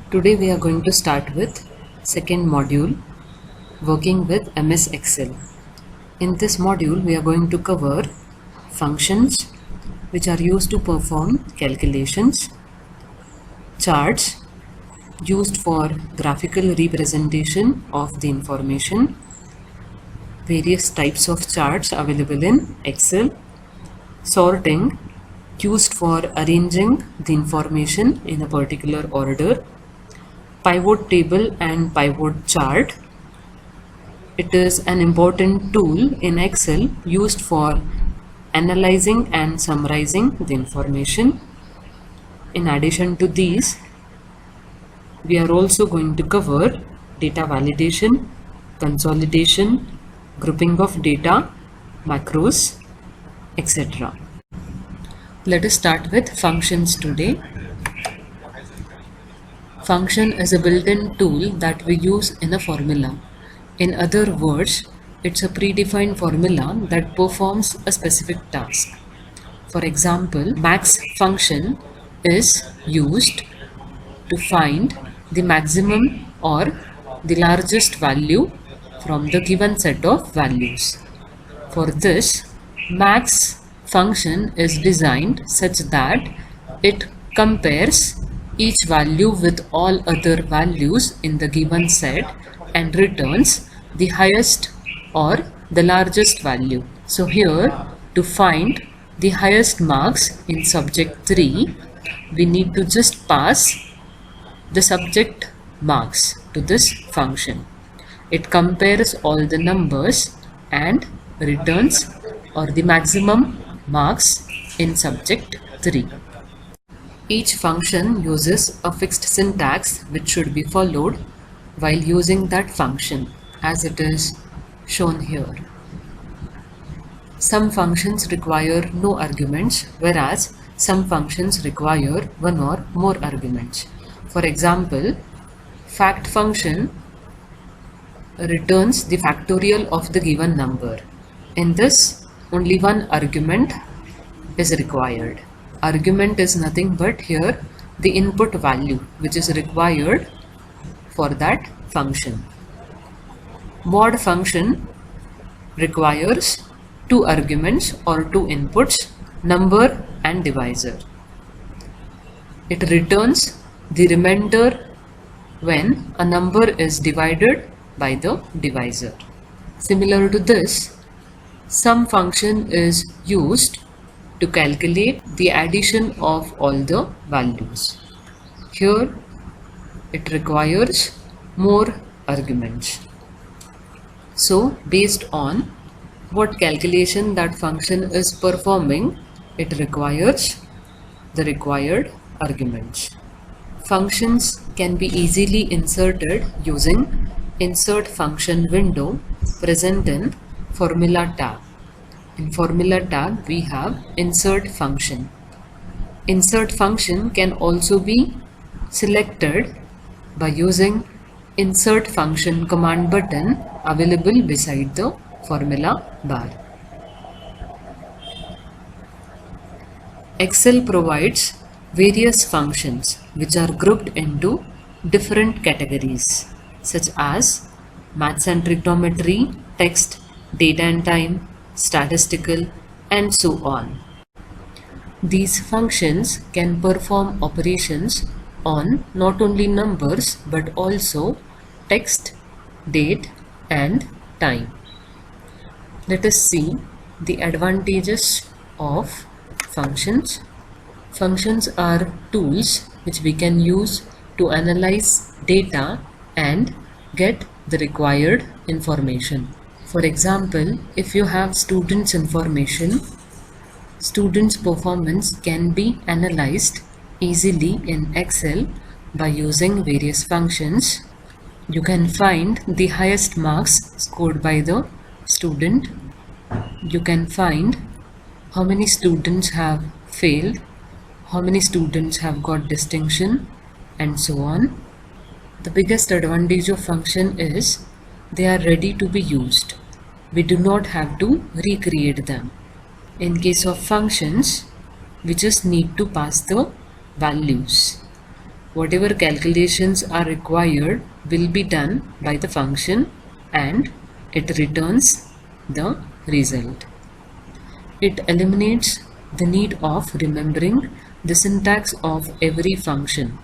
Today we are going to start with second module, working with MS Excel. In this module we are going to cover functions which are used to perform calculations, charts used for graphical representation of the information, various types of charts available in Excel, sorting used for arranging the information in a particular order, pivot table and pivot chart. It is an important tool in Excel used for analyzing and summarizing the information. In addition to these, we are also going to cover data validation, consolidation, grouping of data, macros, etc. Let us start with functions today. Function is a built-in tool that we use in a formula. In other words, it's a predefined formula that performs a specific task. For example, max function is used to find the maximum or the largest value from the given set of values. For this, max function is designed such that it compares each value with all other values in the given set and returns the highest or the largest value. So here, to find the highest marks in subject 3, we need to just pass the subject marks to this function. It compares all the numbers and returns or the maximum marks in subject 3. Each function uses a fixed syntax which should be followed while using that function, as it is shown here. Some functions require no arguments, whereas some functions require one or more arguments. For example, fact function returns the factorial of the given number. In this, only one argument is required. Argument is nothing but here the input value which is required for that function. Mod function requires two arguments or two inputs, number and divisor. It returns the remainder when a number is divided by the divisor. Similar to this, sum function is used to calculate the addition of all the values. Here it requires more arguments. So based on what calculation that function is performing, it requires the required arguments. Functions can be easily inserted using Insert Function window present in Formula tab. In Formula tab, we have Insert Function. Insert Function can also be selected by using Insert Function command button available beside the formula bar. Excel provides various functions which are grouped into different categories such as maths and trigonometry, text, date and time, statistical, and so on. These functions can perform operations on not only numbers but also text, date, and time. Let us see the advantages of functions. Functions are tools which we can use to analyze data and get the required information. For example, if you have students' information, students' performance can be analyzed easily in Excel by using various functions. You can find the highest marks scored by the student. You can find how many students have failed, how many students have got distinction, and so on. The biggest advantage of function is they are ready to be used. We do not have to recreate them. In case of functions, we just need to pass the values. whatever calculations are required will be done by the function and it returns the result. It eliminates the need of remembering the syntax of every function.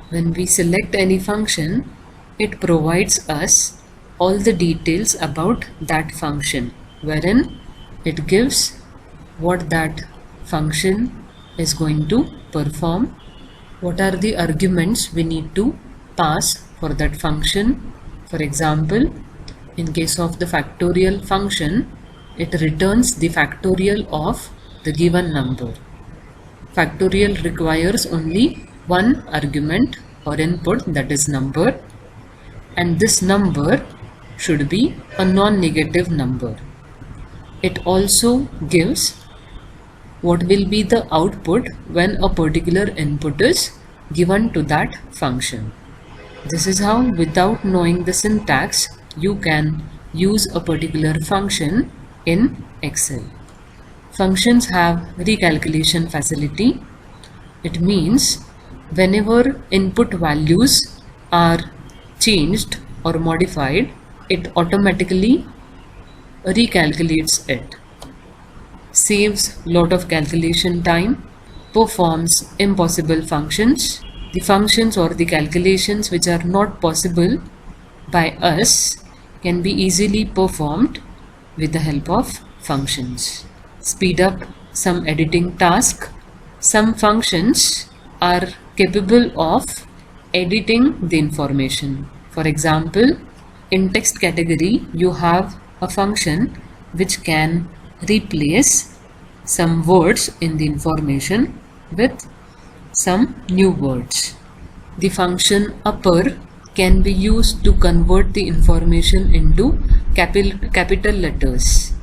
When we select any function, it provides us all the details about that function, wherein it gives what that function is going to perform, what are the arguments we need to pass for that function. For example, in case of the factorial function, it returns the factorial of the given number. Factorial requires only one argument or input, that is number, and this number should be a non-negative number. It also gives what will be the output when a particular input is given to that function. This is how, without knowing the syntax, you can use a particular function in Excel. Functions have recalculation facility. It means whenever input values are changed or modified, it automatically recalculates it, saves lot of calculation time, performs impossible functions. The functions or the calculations which are not possible by us can be easily performed with the help of functions. Speed up some editing task. Some functions are capable of editing the information. For example, in text category, you have a function which can replace some words in the information with some new words. The function upper can be used to convert the information into capital letters.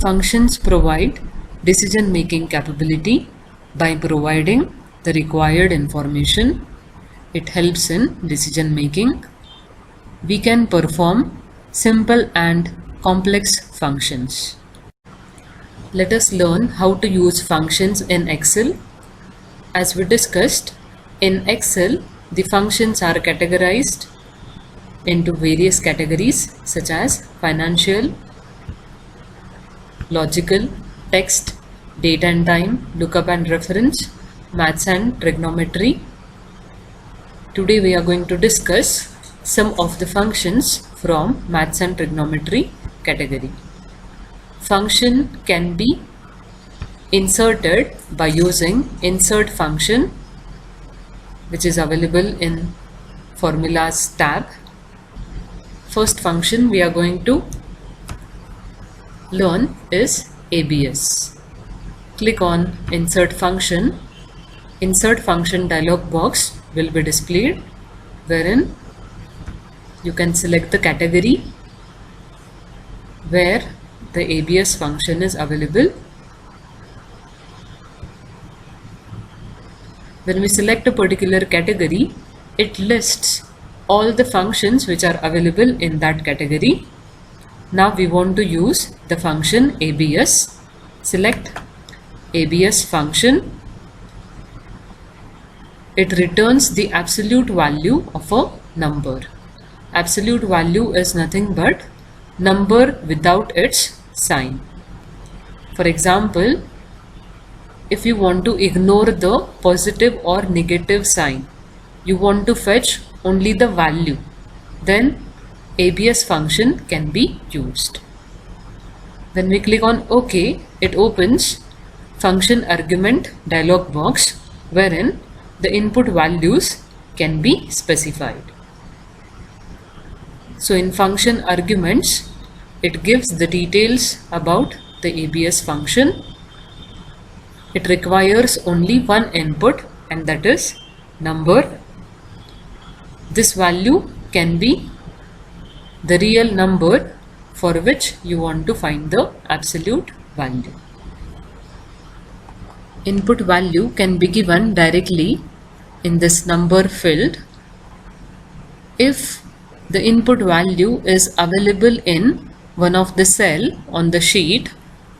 Functions provide decision-making capability by providing the required information. It helps in decision-making. We can perform simple and complex functions. Let us learn how to use functions in Excel. As we discussed, in Excel, the functions are categorized into various categories such as financial, logical, text, date and time, lookup and reference, maths and trigonometry. Today we are going to discuss some of the functions from maths and trigonometry category. Function can be inserted by using insert function, which is available in formulas tab. First function we are going to learn is ABS. Click on insert function. Insert function dialog box will be displayed, wherein you can select the category where the ABS function is available. When we select a particular category, it lists all the functions which are available in that category. Now we want to use the function ABS. Select ABS function. It returns the absolute value of a number. Absolute value is nothing but number without its sign. For example, if you want to ignore the positive or negative sign, you want to fetch only the value, then ABS function can be used. When we click on OK, it opens function argument dialog box, wherein the input values can be specified. So in function arguments, it gives the details about the ABS function. It requires only one input, and that is number. This value can be the real number for which you want to find the absolute value. Input value can be given directly in this number field. If the input value is available in one of the cell on the sheet,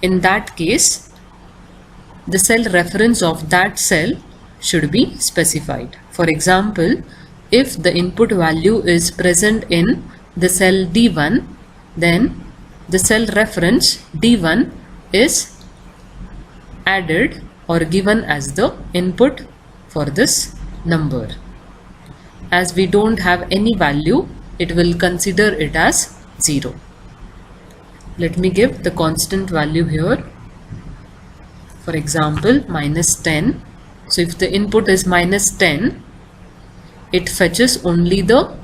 in that case the cell reference of that cell should be specified. For example, if the input value is present in the cell D1, then the cell reference D1 is added or given as the input for this number. As we don't have any value, it will consider it as 0. Let me give the constant value here. For example, minus 10. So if the input is minus 10, it fetches only the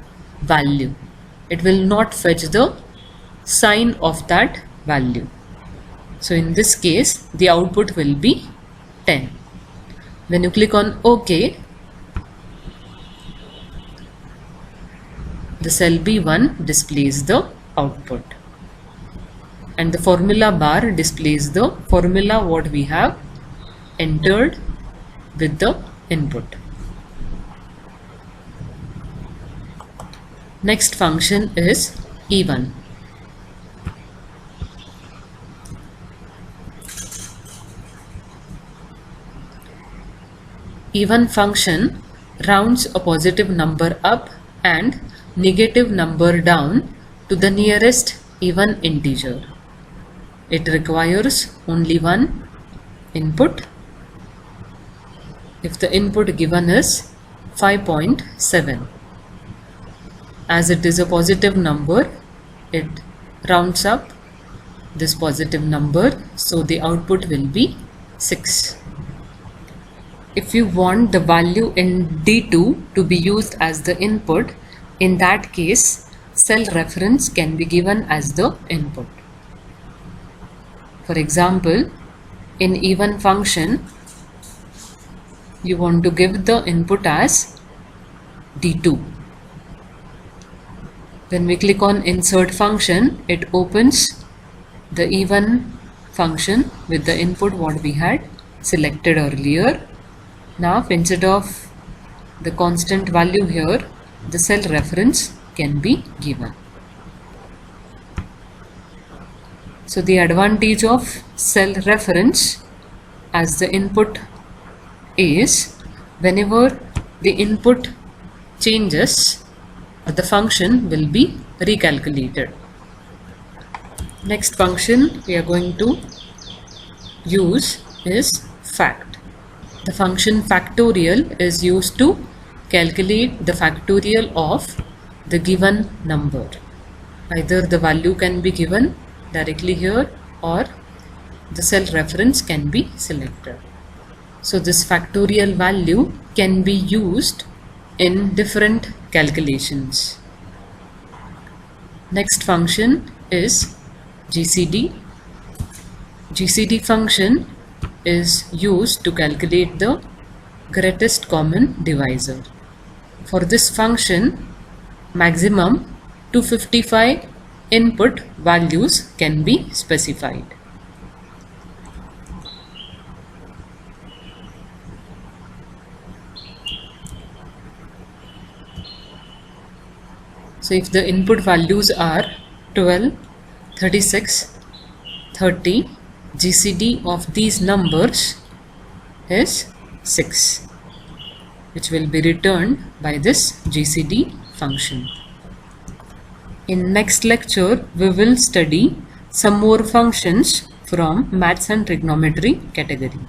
value. It will not fetch the sign of that value. So in this case, the output will be 10. When you click on OK, the cell B1 displays the output, and the formula bar displays the formula what we have entered with the input. Next function is even. Even function rounds a positive number up and negative number down to the nearest even integer. It requires only one input. If the input given is 5.7, as it is a positive number, it rounds up this positive number, so the output will be 6. If you want the value in D2 to be used as the input, in that case, cell reference can be given as the input. For example, in even function, you want to give the input as D2. When we click on insert function, it opens the even function with the input what we had selected earlier. Now instead of the constant value here, the cell reference can be given. So the advantage of cell reference as the input is, whenever the input changes, the function will be recalculated. Next function we are going to use is fact. The function factorial is used to calculate the factorial of the given number. Either the value can be given directly here or the cell reference can be selected. So this factorial value can be used in different calculations. Next function is GCD. GCD function is used to calculate the greatest common divisor. For this function, maximum 255 input values can be specified. So if the input values are 12, 36, 30, GCD of these numbers is 6, which will be returned by this GCD function. In next lecture, we will study some more functions from maths and trigonometry category.